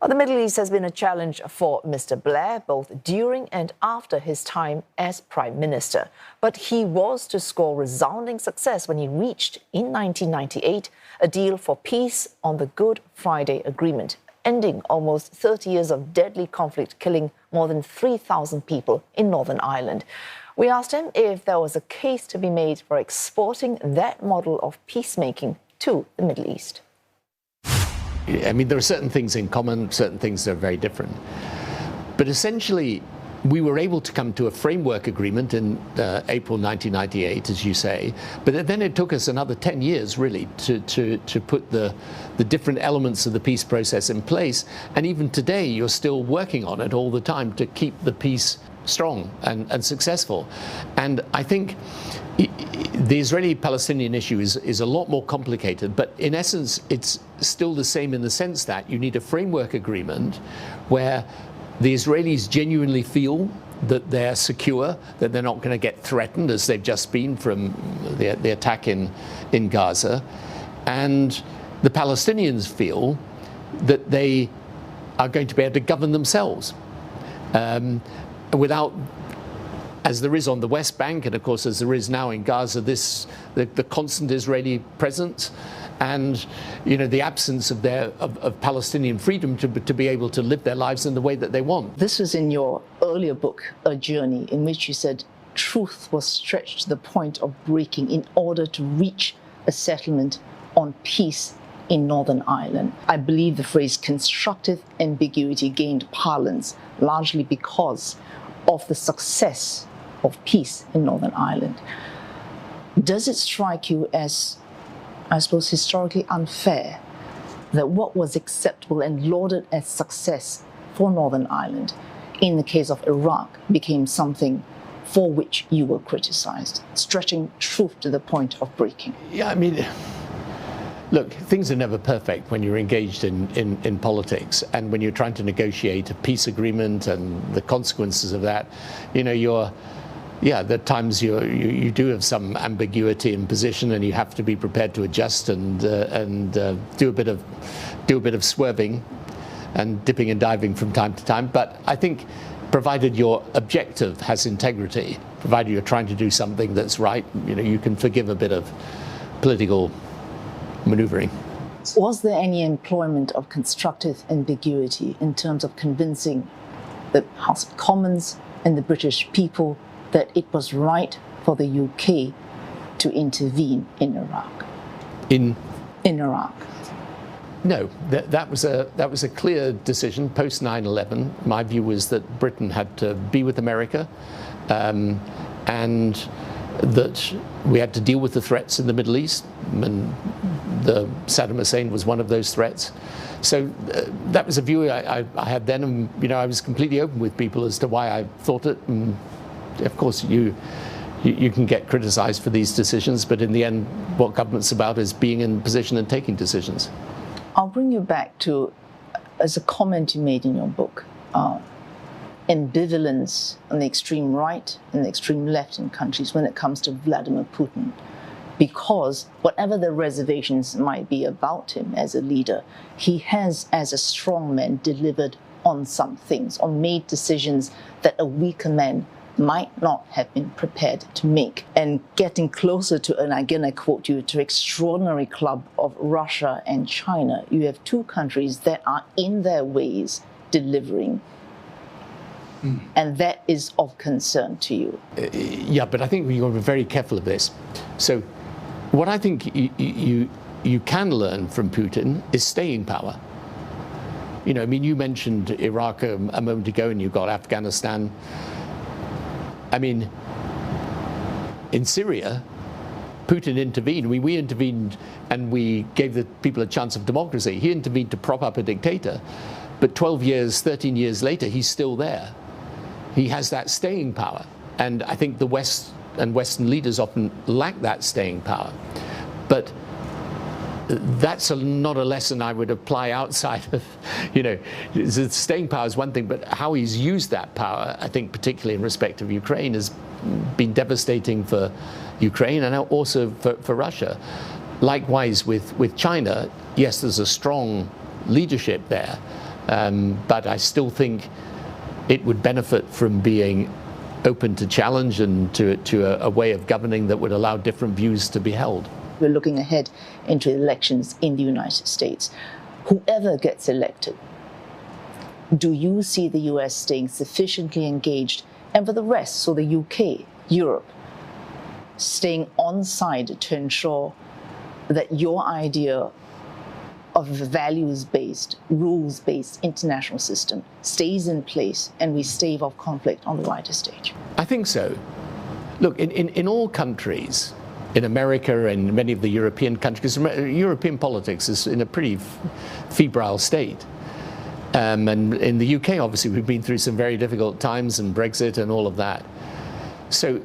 Well, the Middle East has been a challenge for Mr. Blair, both during and after his time as Prime Minister. But he was to score resounding success when he reached, in 1998, a deal for peace on the Good Friday Agreement, ending almost 30 years of deadly conflict, killing more than 3,000 people in Northern Ireland. We asked him if there was a case to be made for exporting that model of peacemaking to the Middle East. I mean, there are certain things in common, certain things that are very different. But essentially, we were able to come to a framework agreement in April 1998, as you say, but then it took us another 10 years, really, to put the different elements of the peace process in place. And even today, you're still working on it all the time to keep the peace strong and successful. And I think the Israeli-Palestinian issue is a lot more complicated, but in essence, it's still the same in the sense that you need a framework agreement where the Israelis genuinely feel that they're secure, that they're not going to get threatened, as they've just been from the attack in Gaza, and the Palestinians feel that they are going to be able to govern themselves without, as there is on the West Bank, and of course as there is now in Gaza, the constant Israeli presence, and the absence of Palestinian freedom to be able to live their lives in the way that they want. This was in your earlier book, A Journey, in which you said truth was stretched to the point of breaking in order to reach a settlement on peace in Northern Ireland. I believe the phrase constructive ambiguity gained parlance largely because of the success of peace in Northern Ireland. Does it strike you as, I suppose, historically unfair that what was acceptable and lauded as success for Northern Ireland in the case of Iraq became something for which you were criticized, stretching truth to the point of breaking? Yeah, I mean, look, things are never perfect when you're engaged in politics, and when you're trying to negotiate a peace agreement and the consequences of that, there are times you do have some ambiguity in position, and you have to be prepared to adjust and do a bit of swerving and dipping and diving from time to time. But I think, provided your objective has integrity, provided you're trying to do something that's right, you can forgive a bit of political maneuvering. Was there any employment of constructive ambiguity in terms of convincing the House of Commons and the British people that it was right for the UK to intervene in Iraq? In Iraq. No, that was a clear decision post 9/11. My view was that Britain had to be with America, and that we had to deal with the threats in the Middle East, and Saddam Hussein was one of those threats. So that was a view I had then, and I was completely open with people as to why I thought it. And of course, you can get criticized for these decisions, but in the end, what government's about is being in position and taking decisions. I'll bring you back to, as a comment you made in your book, ambivalence on the extreme right and the extreme left in countries when it comes to Vladimir Putin. Because whatever the reservations might be about him as a leader, he has, as a strong man, delivered on some things, or made decisions that a weaker man might not have been prepared to make. And getting closer to, and again I quote you, to extraordinary club of Russia and China, you have two countries that are in their ways delivering. And that is of concern to you. Yeah, but I think we've got to be very careful of this. So what I think you can learn from Putin is staying power. You mentioned Iraq a moment ago, and you've got Afghanistan. I mean, in Syria, Putin intervened. We intervened, and we gave the people a chance of democracy. He intervened to prop up a dictator. But 12 years, 13 years later, he's still there. He has that staying power. And I think the West and Western leaders often lack that staying power. But that's not a lesson I would apply outside of, staying power is one thing, but how he's used that power, I think particularly in respect of Ukraine, has been devastating for Ukraine and also for Russia. Likewise with China, yes, there's a strong leadership there, But I still think it would benefit from being open to challenge and to a way of governing that would allow different views to be held. We're looking ahead into elections in the United States. Whoever gets elected, do you see the US staying sufficiently engaged, and for the rest, so the UK, Europe, staying on side to ensure that your idea of a values-based, rules-based international system stays in place and we stave off conflict on the wider stage? I think so. Look, in all countries, in America and many of the European countries, European politics is in a pretty febrile state. And in the UK, obviously, we've been through some very difficult times and Brexit and all of that. So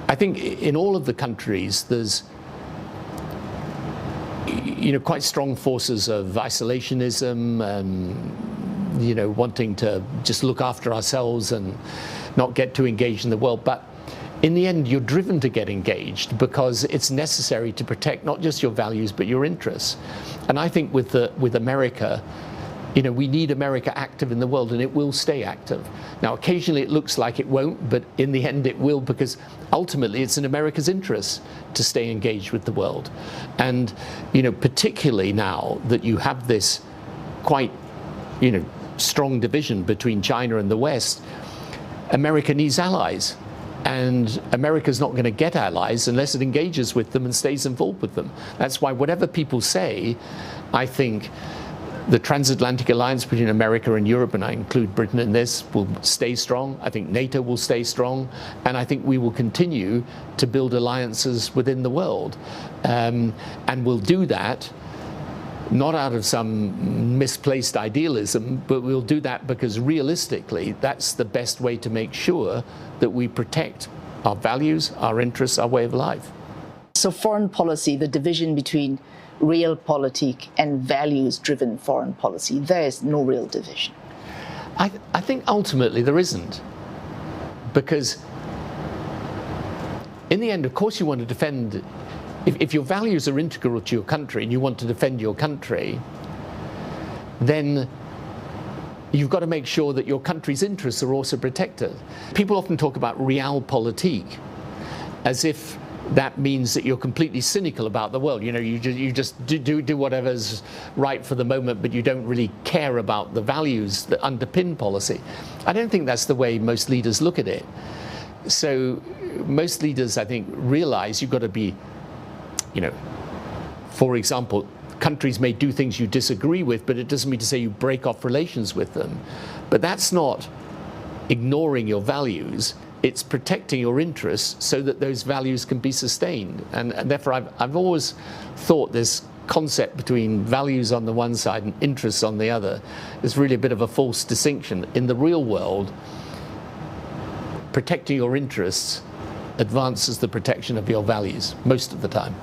I think in all of the countries, there's quite strong forces of isolationism and, wanting to just look after ourselves and not get too engaged in the world. But in the end, you're driven to get engaged because it's necessary to protect not just your values, but your interests. And I think with America, we need America active in the world, and it will stay active. Now, occasionally it looks like it won't, but in the end it will, because ultimately it's in America's interest to stay engaged with the world. And, particularly now that you have this quite, strong division between China and the West, America needs allies. And America's not going to get allies unless it engages with them and stays involved with them. That's why whatever people say, I think the transatlantic alliance between America and Europe, and I include Britain in this, will stay strong. I think NATO will stay strong. And I think we will continue to build alliances within the world. And we'll do that not out of some misplaced idealism, but we'll do that because realistically, that's the best way to make sure that we protect our values, our interests, our way of life. So foreign policy, the division between realpolitik and values-driven foreign policy, there is no real division. I think ultimately there isn't, because in the end, of course, you want to defend. If your values are integral to your country and you want to defend your country, then you've got to make sure that your country's interests are also protected. People often talk about realpolitik as if that means that you're completely cynical about the world. You just do whatever's right for the moment, but you don't really care about the values that underpin policy. I don't think that's the way most leaders look at it. So most leaders, I think, realize you've got to be, for example, countries may do things you disagree with, but it doesn't mean to say you break off relations with them. But that's not ignoring your values. It's protecting your interests so that those values can be sustained. And therefore, I've always thought this concept between values on the one side and interests on the other is really a bit of a false distinction. In the real world, protecting your interests advances the protection of your values most of the time.